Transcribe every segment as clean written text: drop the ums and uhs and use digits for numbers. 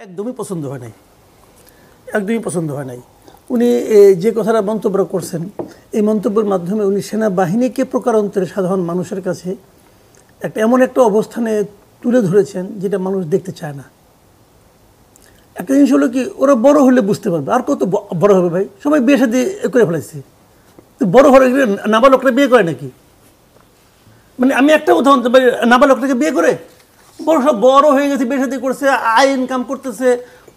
একদমই পছন্দ হয় নাই, একদমই পছন্দ হয় নাই। উনি যে কথাটা মন্তব্য করছেন, এই মন্তব্যের মাধ্যমে উনি সেনাবাহিনীকে প্রকারান্তরে সাধারণ মানুষের কাছে এমন একটা অবস্থানে তুলে ধরেছেন যেটা মানুষ দেখতে চায় না। একটা জিনিস হলো কি, ওরা বড় হলে বুঝতে পারবে। আর কত বড় হবে ভাই, সবাই বিয়ে শাদী করে ফেলেছে, তো বড় হলে নাবালকরা বিয়ে করে নাকি? মানে আমি একটা উদাহরণ, নাবালকটাকে বিয়ে করে সব বড় হয়ে গেছে, বিয়ে শাদী করছে, আয় ইনকাম করতেছে,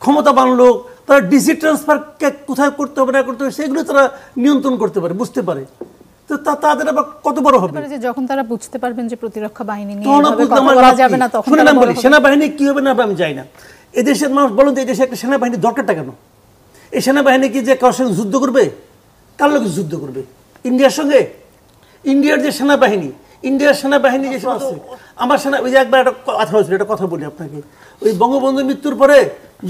ক্ষমতাবান লোক, তারা ডিসি ট্রান্সফার কোথায় করতে হবে না করতে হবে সেগুলো তারা নিয়ন্ত্রণ করতে পারে, বুঝতে পারে। তো তাদের আবার কত বড় হবে যখন তারা বুঝতে পারবেন যে প্রতিরক্ষা বাহিনী নিয়ে কথা বলা যাবে না, তখন শুনে নাম বলি সেনাবাহিনী কি হবে না আমি জানি না। এদেশের মানুষ বলুন তো, এই দেশে একটা সেনাবাহিনী দরকারটা কেন? এই সেনাবাহিনী কি যে কারোর সঙ্গে যুদ্ধ করবে? কার লোক যুদ্ধ করবে? ইন্ডিয়ার সঙ্গে? ইন্ডিয়ার যে সেনাবাহিনী, ইন্ডিয়ার সেনাবাহিনী যে আছে, আমার সেনা ওই যে একবার একটা কথা হয়েছিল, একটা কথা বলি আপনাকে। ওই বঙ্গবন্ধুর মৃত্যুর পরে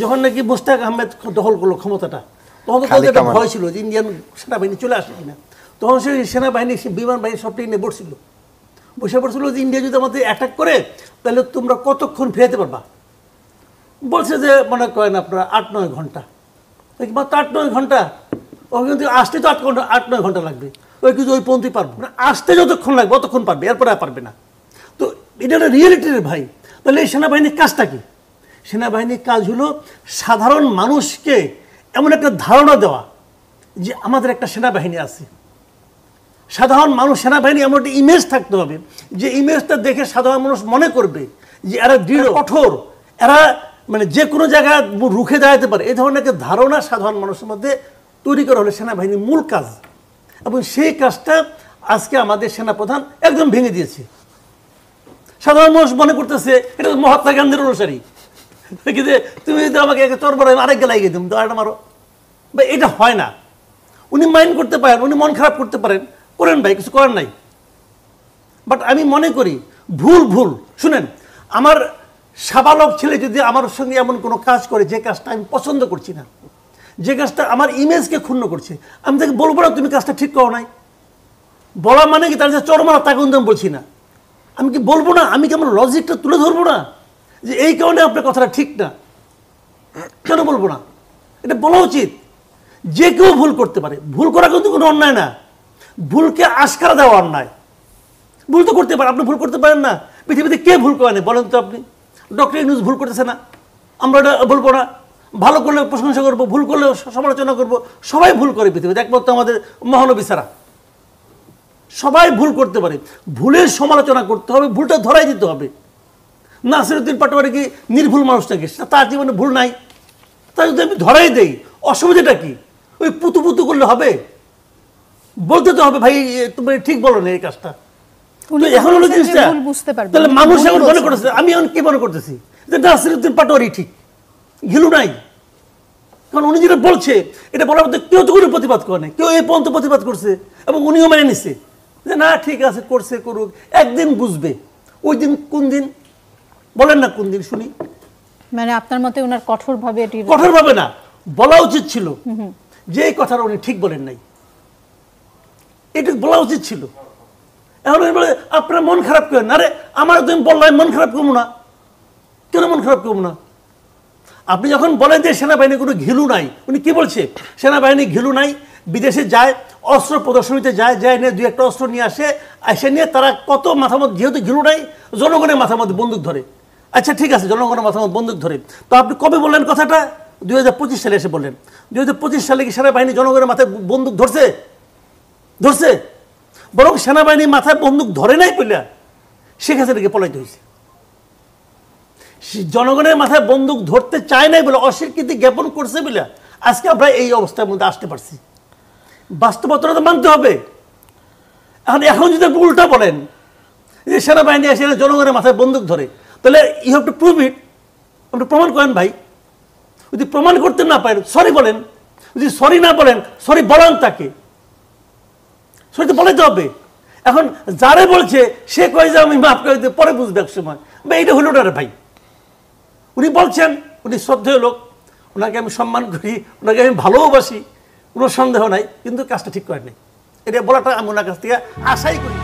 যখন নাকি মোস্তাক আহমেদ দখল করলো ক্ষমতাটা, তখন তো তাদের একটা ভয় ছিল যে ইন্ডিয়ান সেনাবাহিনী চলে আসে কিনা। তখন সেই সেনাবাহিনী, বিমান বাহিনী সবটাই নিয়ে বসে পড়ছিল যে ইন্ডিয়া যদি আমাদের অ্যাটাক করে তাহলে তোমরা কতক্ষণ ফেরাতে পারবা? বলছে যে মনে করেন আপনারা 8-9 ঘন্টা। মাত্র 8-9 ঘন্টা? ও কিন্তু আসতে তো 8-9 ঘন্টা লাগবে। ওই কিন্তু ওই পন্থী পারবো না, আসতে যতক্ষণ লাগবে অতক্ষণ পারবে, এরপরে আর পারবে না। তো এটা একটা রিয়েলিটির ভাই। তাহলে এই সেনাবাহিনীর কাজটা কি? সেনাবাহিনীর কাজ হলো সাধারণ মানুষকে এমন একটা ধারণা দেওয়া যে আমাদের একটা সেনাবাহিনী আছে। সাধারণ মানুষ, সেনাবাহিনী এমন একটা ইমেজ থাকতে হবে যে ইমেজটা দেখে সাধারণ মানুষ মনে করবে যে এরা দৃঢ়, কঠোর, এরা মানে যে কোনো জায়গায় রুখে দাঁড়াতে পারে। এই ধরনের একটা ধারণা সাধারণ মানুষের মধ্যে তৈরি করা হলো সেনাবাহিনীর মূল কাজ। এবং সেই কাজটা আজকে আমাদের সেনাপ্রধান একদম ভেঙে দিয়েছে। সাধারণ মানুষ মনে করতেছে এটা মহাত্মা গান্ধীর অনুসারী, তুমি যদি আমাকে চর বড় আরেক গেলাই গিয়ে দিম তো মারো বা, এটা হয় না। উনি মাইন্ড করতে পারেন, উনি মন খারাপ করতে পারেন, করেন ভাই, কিছু করার নাই। বাট আমি মনে করি ভুল শুনেন, আমার সাবালক ছেলে যদি আমার সঙ্গে এমন কোনো কাজ করে যে কাজটা আমি পছন্দ করছি না, যে কাজটা আমার ইমেজকে ক্ষুণ্ণ করছে, আমি তাকে বলবো না তুমি কাজটা ঠিক করো নাই। বলা মানে কি তার যে চরমারা তাকে কিন্তু আমি বলছি না। আমি কি বলবো না? আমি কি আমার লজিকটা তুলে ধরবো না যে এই কারণে আপনার কথাটা ঠিক না? কেন বলবো না? এটা বলা উচিত। যে কেউ ভুল করতে পারে, ভুল করা কিন্তু কোনো অন্যায় না। ভুলকে আশকারা দেওয়া অন্যায়। ভুল তো করতে পারে, আপনি ভুল করতে পারেন না। পৃথিবীতে কে ভুল করে না বলেন তো আপনি? ডক্টর ইউনূস ভুল করতেছে না, আমরা এটা বলবো না। ভালো করলে প্রশংসা করবো, ভুল করলে সমালোচনা করবো। সবাই ভুল করে পৃথিবীতে, একমাত্র আমাদের মহানবী ছাড়া। সবাই ভুল করতে পারে, ভুলের সমালোচনা করতে হবে, ভুলটা ধরাই দিতে হবে। নাসিরউদ্দিন পাটোয়ারি কি নির্ভুল মানুষ নাকি? তার জীবনে ভুল নাই, তা যদি আমি ধরাই দেই অসুবিধাটা কি? ওই পুতু করলে হবে? বলতে তো হবে ভাই তুমি ঠিক বলো না এই কাজটা। এখন হলো জিনিসটা, তাহলে মানুষ এখন মনে করতেছে, আমি এখন কি মনে করতেছি যে নাসিরউদ্দিন পাটোয়ারি ঠিক, ঘিলু নাই। কারণ উনি যেটা বলছে এটা বলার মধ্যে কেউ তো কোনো প্রতিবাদ করে নাই, কেউ এই পর্যন্ত প্রতিবাদ করছে এবং উনিও মেনে নিচ্ছে যে না ঠিক আছে, করছে করুক, একদিন বুঝবে। ওই দিন কোন দিন বলেন না, কোন দিন শুনি? মানে আপনার মতে ওনার কঠোরভাবে না বলা উচিত ছিল যে এই কথাটা উনি ঠিক বলেন নাই, এটা বলা উচিত ছিল। এখন বলে আপনার মন খারাপ করেন, আরে আমার তুমি বললাম মন খারাপ করবো না, কেন মন খারাপ করবো না? আপনি যখন বলেন যে সেনাবাহিনী কোনো ঘিলু নাই, উনি কি বলছে? সেনাবাহিনী ঘিলু নাই, বিদেশে যায়, অস্ত্র প্রদর্শনীতে যায়, নিয়ে 2-1টা অস্ত্র নিয়ে এসে নিয়ে তারা কত মাথার মধ্যে, যেহেতু ঘিলু নাই, জনগণের মাথার মধ্যে বন্দুক ধরে। আচ্ছা ঠিক আছে, জনগণের মাথার মধ্যে বন্দুক ধরে, তো আপনি কবে বললেন কথাটা? 2025 সালে এসে বললেন। 2025 সালে কি সেনাবাহিনী জনগণের মাথায় বন্দুক ধরছে? বরং সেনাবাহিনী মাথায় বন্দুক ধরে নাই বলে শেখ হাসিনাকে পলাইতে হয়েছে। জনগণের মাথায় বন্দুক ধরতে চায় নাই বলে, অস্বীকৃতি জ্ঞাপন করছে বলে আজকে আমরা এই অবস্থার মধ্যে আসতে পারছি। বাস্তবতা তো মানতে হবে। এখন যদি উল্টা বলেন যে সেনাবাহিনী এসে জনগণের মাথায় বন্দুক ধরে, তাহলে you have to prove it. আপনি প্রমাণ করেন ভাই। যদি প্রমাণ করতে না পারেন সরি বলেন, যদি সরি না বলেন সরি বলেন তাকে, সরি তো বলাইতে হবে। এখন যারে বলছে সে কয় যে আমি মাফ করে দিতে, পরে বুঝবে এক সময়। এইটা হলো না রে ভাই। উনি বলছেন, উনি শ্রদ্ধেয় লোক, ওনাকে আমি সম্মান করি, ওনাকে আমি ভালোবাসি, কোনো সন্দেহ নাই, কিন্তু কাজটা ঠিক করেন নাই। এটা বলাটা আমি ওনার কাছ থেকে আশাই করি।